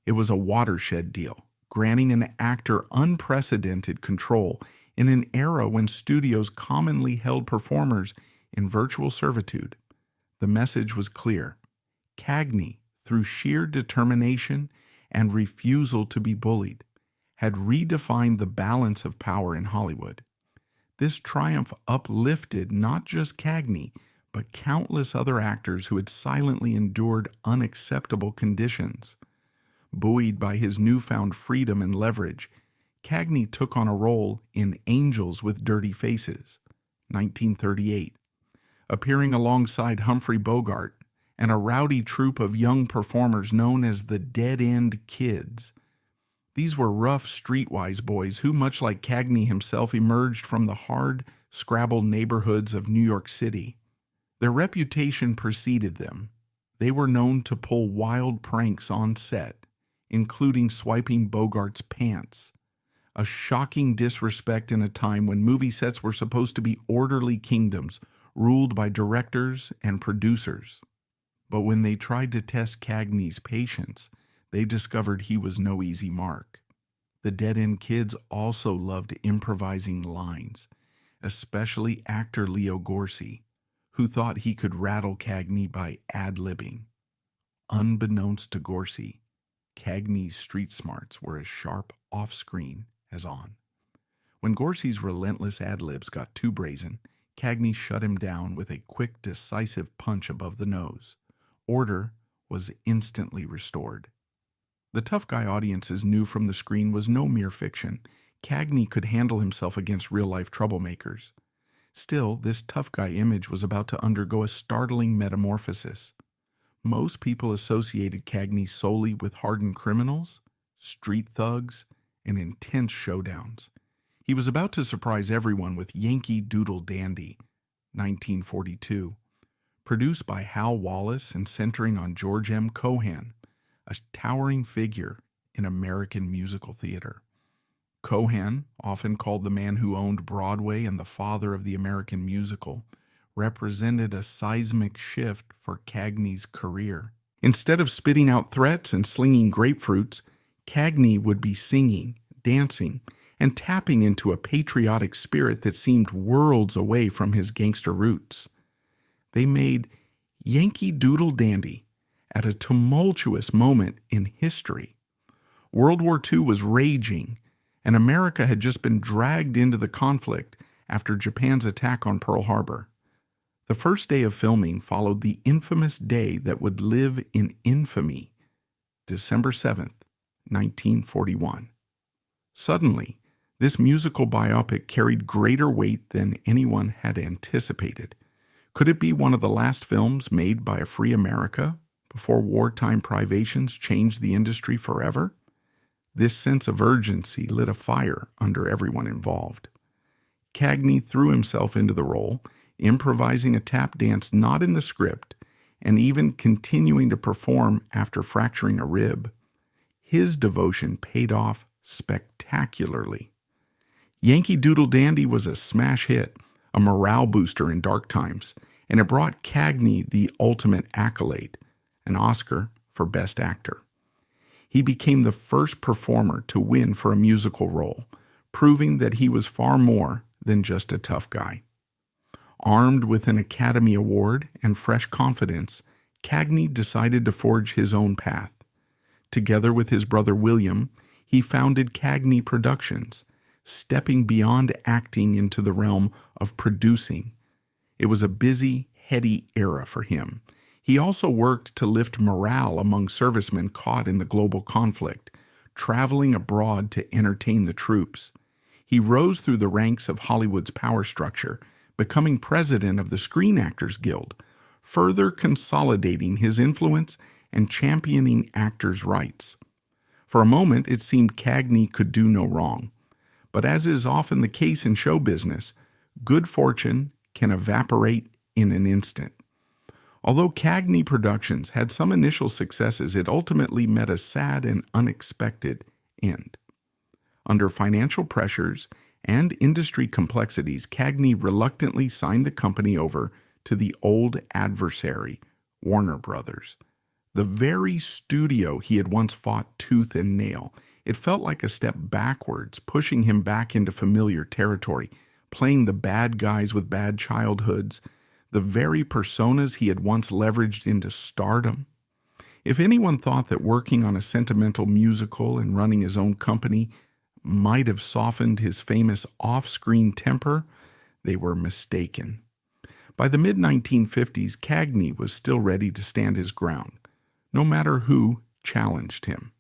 It was a watershed deal, granting an actor unprecedented control In an era when studios commonly held performers in virtual servitude, the message was clear. Cagney, through sheer determination and refusal to be bullied, had redefined the balance of power in Hollywood. This triumph uplifted not just Cagney, but countless other actors who had silently endured unacceptable conditions. Buoyed by his newfound freedom and leverage, Cagney took on a role in Angels with Dirty Faces, 1938, appearing alongside Humphrey Bogart and a rowdy troupe of young performers known as the Dead End Kids. These were rough, streetwise boys who, much like Cagney himself, emerged from the hard, scrabble neighborhoods of New York City. Their reputation preceded them. They were known to pull wild pranks on set, including swiping Bogart's pants, a shocking disrespect in a time when movie sets were supposed to be orderly kingdoms ruled by directors and producers. But when they tried to test Cagney's patience, they discovered he was no easy mark. The Dead End Kids also loved improvising lines, especially actor Leo Gorcey, who thought he could rattle Cagney by ad-libbing. Unbeknownst to Gorcey, Cagney's street smarts were as sharp off-screen as on. When Gorcey's relentless ad-libs got too brazen, Cagney shut him down with a quick, decisive punch above the nose. Order was instantly restored. The tough guy audiences knew from the screen was no mere fiction. Cagney could handle himself against real-life troublemakers. Still, this tough guy image was about to undergo a startling metamorphosis. Most people associated Cagney solely with hardened criminals, street thugs, and intense showdowns. He was about to surprise everyone with Yankee Doodle Dandy, 1942, produced by Hal Wallace and centering on George M. Cohan, a towering figure in American musical theater. Cohan, often called the man who owned Broadway and the father of the American musical, represented a seismic shift for Cagney's career. Instead of spitting out threats and slinging grapefruits, Cagney would be singing, dancing, and tapping into a patriotic spirit that seemed worlds away from his gangster roots. They made Yankee Doodle Dandy at a tumultuous moment in history. World War II was raging, and America had just been dragged into the conflict after Japan's attack on Pearl Harbor. The first day of filming followed the infamous day that would live in infamy, December 7th, 1941. Suddenly, this musical biopic carried greater weight than anyone had anticipated. Could it be one of the last films made by a free America before wartime privations changed the industry forever? This sense of urgency lit a fire under everyone involved. Cagney threw himself into the role, improvising a tap dance not in the script, and even continuing to perform after fracturing a rib. His devotion paid off spectacularly. Yankee Doodle Dandy was a smash hit, a morale booster in dark times, and it brought Cagney the ultimate accolade, an Oscar for Best Actor. He became the first performer to win for a musical role, proving that he was far more than just a tough guy. Armed with an Academy Award and fresh confidence, Cagney decided to forge his own path. Together with his brother William, he founded Cagney Productions, stepping beyond acting into the realm of producing. It was a busy, heady era for him. He also worked to lift morale among servicemen caught in the global conflict, traveling abroad to entertain the troops. He rose through the ranks of Hollywood's power structure, becoming president of the Screen Actors Guild, further consolidating his influence and championing actors' rights. For a moment, it seemed Cagney could do no wrong. But as is often the case in show business, good fortune can evaporate in an instant. Although Cagney Productions had some initial successes, it ultimately met a sad and unexpected end. Under financial pressures and industry complexities, Cagney reluctantly signed the company over to the old adversary, Warner Brothers. The very studio he had once fought tooth and nail. It felt like a step backwards, pushing him back into familiar territory, playing the bad guys with bad childhoods, the very personas he had once leveraged into stardom. If anyone thought that working on a sentimental musical and running his own company might have softened his famous off-screen temper, they were mistaken. By the mid-1950s, Cagney was still ready to stand his ground, no matter who challenged him.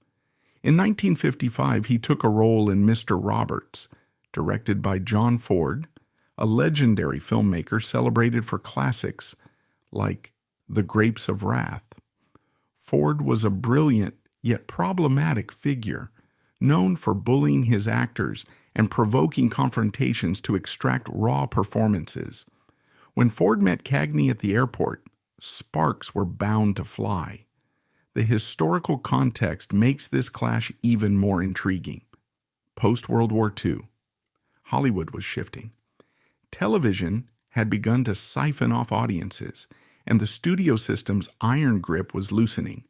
In 1955, he took a role in Mr. Roberts, directed by John Ford, a legendary filmmaker celebrated for classics like The Grapes of Wrath. Ford was a brilliant yet problematic figure, known for bullying his actors and provoking confrontations to extract raw performances. When Ford met Cagney at the airport, sparks were bound to fly. The historical context makes this clash even more intriguing. Post-World War II, Hollywood was shifting. Television had begun to siphon off audiences, and the studio system's iron grip was loosening.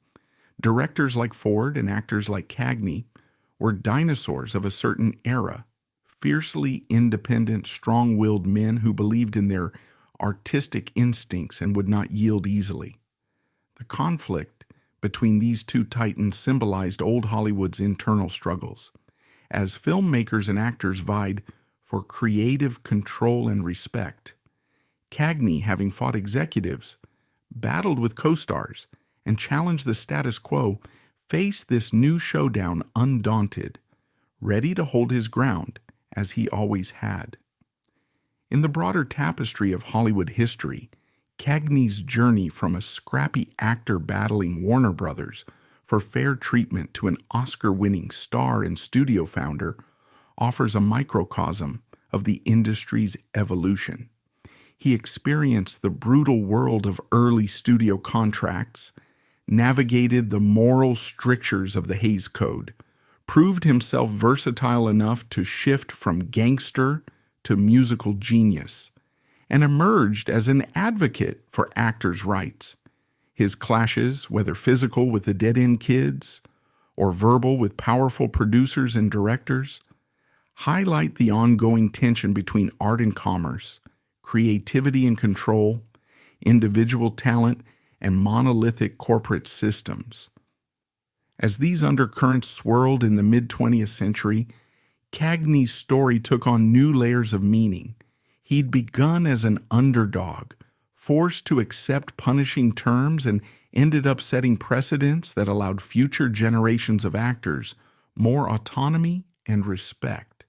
Directors like Ford and actors like Cagney were dinosaurs of a certain era, fiercely independent, strong-willed men who believed in their artistic instincts and would not yield easily. The conflict between these two titans symbolized old Hollywood's internal struggles. As filmmakers and actors vied for creative control and respect, Cagney, having fought executives, battled with co-stars, and challenged the status quo, faced this new showdown undaunted, ready to hold his ground as he always had. In the broader tapestry of Hollywood history, Cagney's journey from a scrappy actor battling Warner Brothers for fair treatment to an Oscar-winning star and studio founder offers a microcosm of the industry's evolution. He experienced the brutal world of early studio contracts, navigated the moral strictures of the Hays Code, proved himself versatile enough to shift from gangster to musical genius, and emerged as an advocate for actors' rights. His clashes, whether physical with the dead-end kids or verbal with powerful producers and directors, highlight the ongoing tension between art and commerce, creativity and control, individual talent, and monolithic corporate systems. As these undercurrents swirled in the mid-20th century, Cagney's story took on new layers of meaning. He'd begun as an underdog, forced to accept punishing terms, and ended up setting precedents that allowed future generations of actors more autonomy and respect.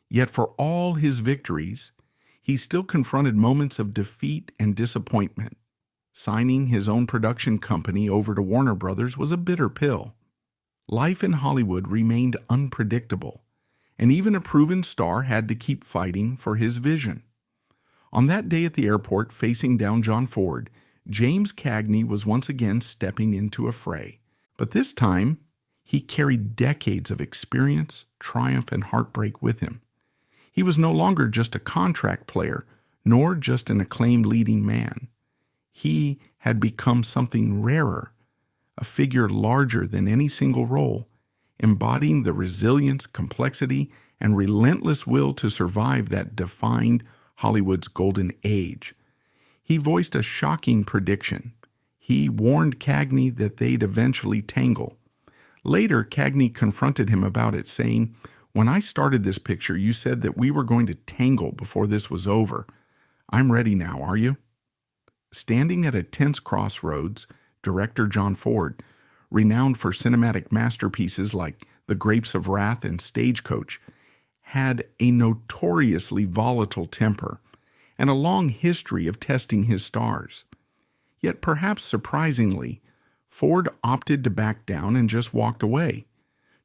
Yet for all his victories, he still confronted moments of defeat and disappointment. Signing his own production company over to Warner Brothers was a bitter pill. Life in Hollywood remained unpredictable, and even a proven star had to keep fighting for his vision. On that day at the airport facing down John Ford, James Cagney was once again stepping into a fray. But this time, he carried decades of experience, triumph, and heartbreak with him. He was no longer just a contract player, nor just an acclaimed leading man. He had become something rarer, a figure larger than any single role, embodying the resilience, complexity, and relentless will to survive that defined Hollywood's golden age. He voiced a shocking prediction. He warned Cagney that they'd eventually tangle. Later, Cagney confronted him about it, saying, "When I started this picture, you said that we were going to tangle before this was over. I'm ready now, are you?" Standing at a tense crossroads, director John Ford, renowned for cinematic masterpieces like The Grapes of Wrath and Stagecoach, had a notoriously volatile temper and a long history of testing his stars. Yet perhaps surprisingly, Ford opted to back down and just walked away,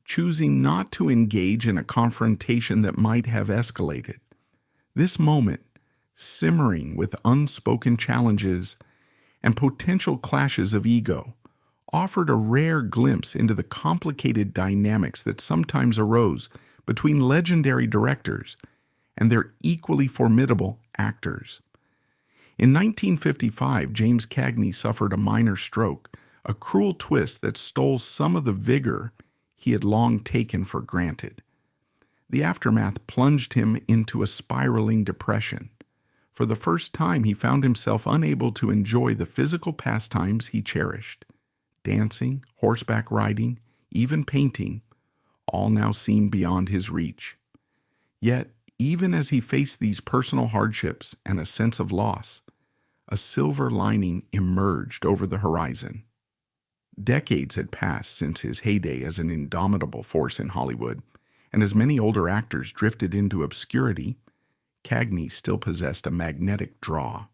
choosing not to engage in a confrontation that might have escalated. This moment, simmering with unspoken challenges and potential clashes of ego, offered a rare glimpse into the complicated dynamics that sometimes arose between legendary directors and their equally formidable actors. In 1955, James Cagney suffered a minor stroke, a cruel twist that stole some of the vigor he had long taken for granted. The aftermath plunged him into a spiraling depression. For the first time, he found himself unable to enjoy the physical pastimes he cherished. Dancing, horseback riding, even painting, all now seemed beyond his reach. Yet, even as he faced these personal hardships and a sense of loss, a silver lining emerged over the horizon. Decades had passed since his heyday as an indomitable force in Hollywood, and as many older actors drifted into obscurity, Cagney still possessed a magnetic draw.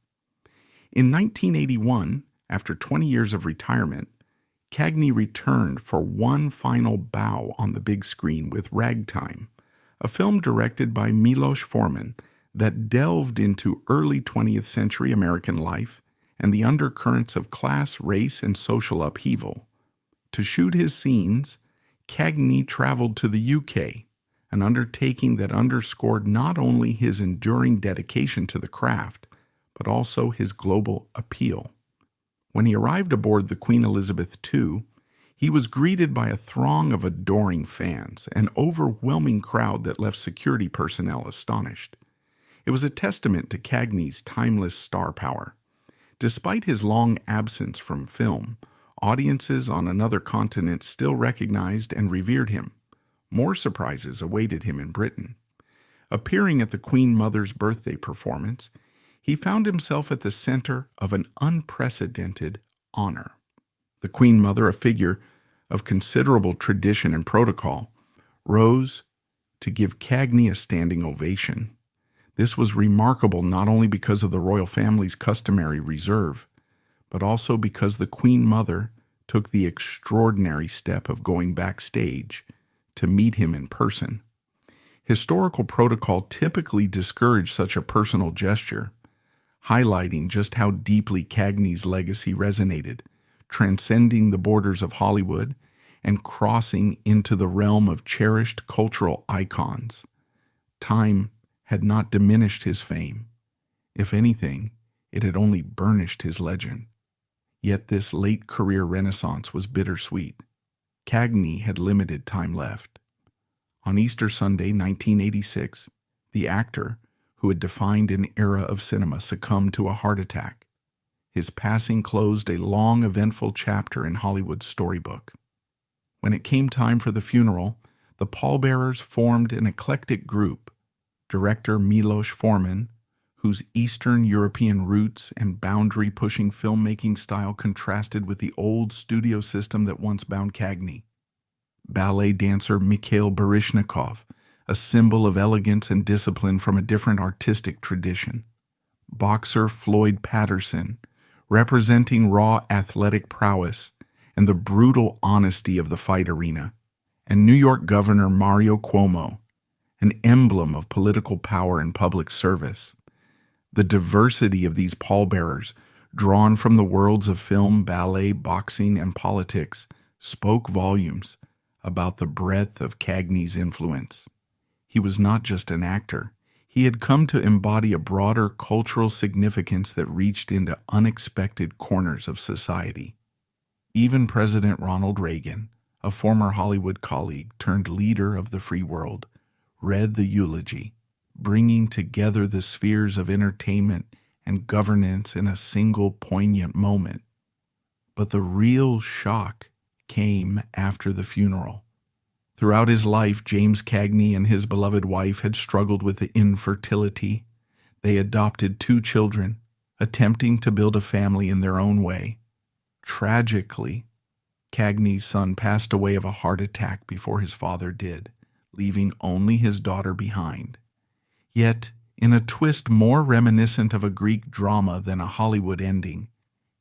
In 1981, after 20 years of retirement, Cagney returned for one final bow on the big screen with Ragtime, a film directed by Milos Forman that delved into early 20th century American life and the undercurrents of class, race, and social upheaval. To shoot his scenes, Cagney traveled to the UK, an undertaking that underscored not only his enduring dedication to the craft, but also his global appeal. When he arrived aboard the Queen Elizabeth II, he was greeted by a throng of adoring fans, an overwhelming crowd that left security personnel astonished. It was a testament to Cagney's timeless star power. Despite his long absence from film, audiences on another continent still recognized and revered him. More surprises awaited him in Britain. Appearing at the Queen Mother's birthday performance, he found himself at the center of an unprecedented honor. The Queen Mother, a figure of considerable tradition and protocol, rose to give Cagney a standing ovation. This was remarkable not only because of the royal family's customary reserve, but also because the Queen Mother took the extraordinary step of going backstage to meet him in person. Historical protocol typically discouraged such a personal gesture, highlighting just how deeply Cagney's legacy resonated, transcending the borders of Hollywood and crossing into the realm of cherished cultural icons. Time had not diminished his fame. If anything, it had only burnished his legend. Yet this late career renaissance was bittersweet. Cagney had limited time left. On Easter Sunday, 1986, the actor, who had defined an era of cinema, succumbed to a heart attack. His passing closed a long, eventful chapter in Hollywood's storybook. When it came time for the funeral, the pallbearers formed an eclectic group. Director Milos Forman, whose Eastern European roots and boundary-pushing filmmaking style contrasted with the old studio system that once bound Cagney. Ballet dancer Mikhail Baryshnikov, a symbol of elegance and discipline from a different artistic tradition. Boxer Floyd Patterson, representing raw athletic prowess and the brutal honesty of the fight arena. And New York Governor Mario Cuomo, an emblem of political power and public service. The diversity of these pallbearers, drawn from the worlds of film, ballet, boxing, and politics, spoke volumes about the breadth of Cagney's influence. He was not just an actor. He had come to embody a broader cultural significance that reached into unexpected corners of society. Even President Ronald Reagan, a former Hollywood colleague turned leader of the free world, read the eulogy, bringing together the spheres of entertainment and governance in a single poignant moment. But the real shock came after the funeral. Throughout his life, James Cagney and his beloved wife had struggled with infertility. They adopted 2 children, attempting to build a family in their own way. Tragically, Cagney's son passed away of a heart attack before his father did, leaving only his daughter behind. Yet, in a twist more reminiscent of a Greek drama than a Hollywood ending,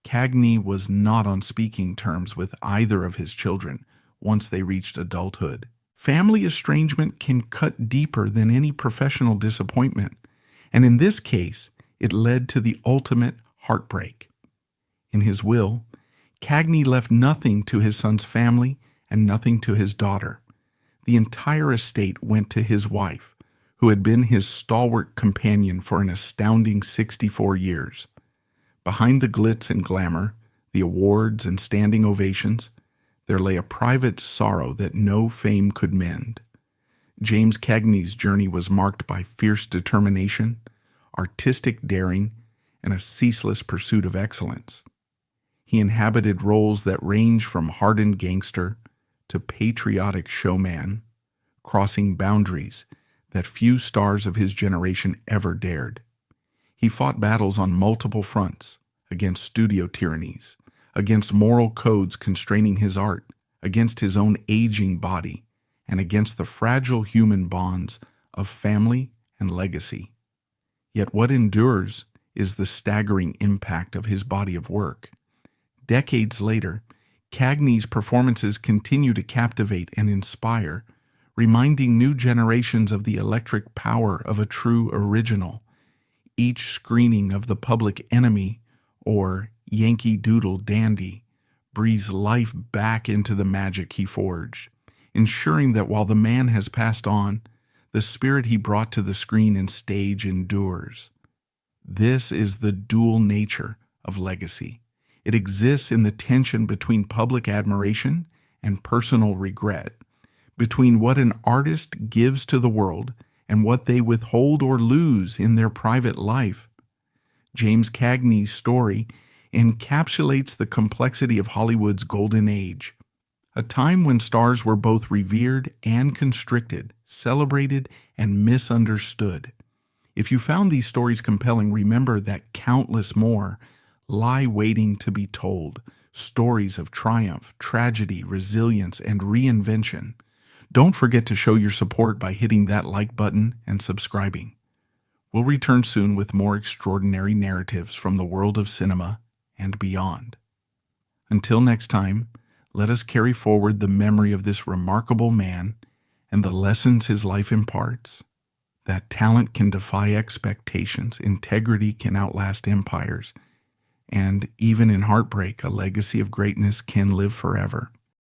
Cagney was not on speaking terms with either of his children once they reached adulthood. Family estrangement can cut deeper than any professional disappointment, and in this case, it led to the ultimate heartbreak. In his will, Cagney left nothing to his son's family and nothing to his daughter. The entire estate went to his wife, who had been his stalwart companion for an astounding 64 years. Behind the glitz and glamour, the awards and standing ovations, there lay a private sorrow that no fame could mend. James Cagney's journey was marked by fierce determination, artistic daring, and a ceaseless pursuit of excellence. He inhabited roles that range from hardened gangster to patriotic showman, crossing boundaries that few stars of his generation ever dared. He fought battles on multiple fronts, against studio tyrannies, against moral codes constraining his art, against his own aging body, and against the fragile human bonds of family and legacy. Yet what endures is the staggering impact of his body of work. Decades later, Cagney's performances continue to captivate and inspire, reminding new generations of the electric power of a true original. Each screening of The Public Enemy or Yankee Doodle Dandy breathes life back into the magic he forged, ensuring that while the man has passed on, the spirit he brought to the screen and stage endures. This is the dual nature of legacy. It exists in the tension between public admiration and personal regret, between what an artist gives to the world and what they withhold or lose in their private life. James Cagney's story encapsulates the complexity of Hollywood's golden age, a time when stars were both revered and constricted, celebrated and misunderstood. If you found these stories compelling, remember that countless more lie waiting to be told, stories of triumph, tragedy, resilience, and reinvention. Don't forget to show your support by hitting that like button and subscribing. We'll return soon with more extraordinary narratives from the world of cinema and beyond. Until next time, let us carry forward the memory of this remarkable man and the lessons his life imparts. That talent can defy expectations, integrity can outlast empires, and even in heartbreak, a legacy of greatness can live forever.